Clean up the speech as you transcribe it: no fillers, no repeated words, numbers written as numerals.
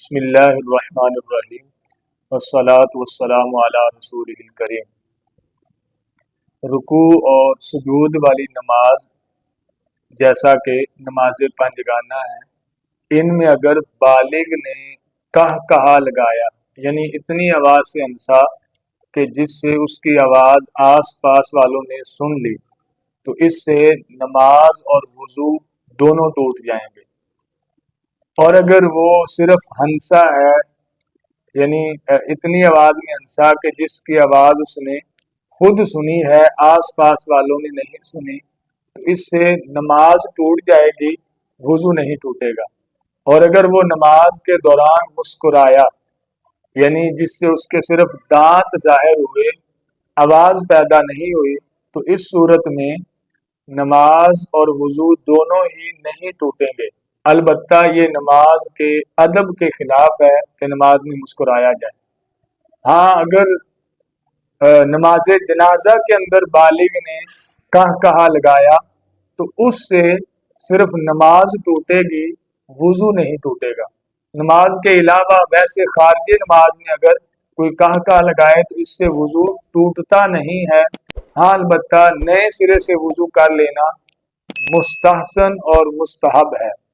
بسم اللہ الرحمن الرحیم والصلاة والسلام علی رسول الکریم۔ رکوع اور سجود والی نماز جیسا کہ نماز پنجگانہ ہے، ان میں اگر بالغ نے کہا لگایا یعنی اتنی آواز سے ہنسا کہ جس سے اس کی آواز آس پاس والوں نے سن لی تو اس سے نماز اور وضو دونوں ٹوٹ جائیں گے۔ اور اگر وہ صرف ہنسا ہے یعنی اتنی آواز میں ہنسا کہ جس کی آواز اس نے خود سنی ہے، آس پاس والوں نے نہیں سنی، تو اس سے نماز ٹوٹ جائے گی، وضو نہیں ٹوٹے گا۔ اور اگر وہ نماز کے دوران مسکرایا یعنی جس سے اس کے صرف دانت ظاہر ہوئے، آواز پیدا نہیں ہوئی، تو اس صورت میں نماز اور وضو دونوں ہی نہیں ٹوٹیں گے۔ البتہ یہ نماز کے ادب کے خلاف ہے کہ نماز میں مسکرایا جائے۔ ہاں، اگر نماز جنازہ کے اندر بالغ نے کہا لگایا تو اس سے صرف نماز ٹوٹے گی، وضو نہیں ٹوٹے گا۔ نماز کے علاوہ ویسے خارجی نماز میں اگر کوئی کہا لگائے تو اس سے وضو ٹوٹتا نہیں ہے۔ ہاں، البتہ نئے سرے سے وضو کر لینا مستحسن اور مستحب ہے۔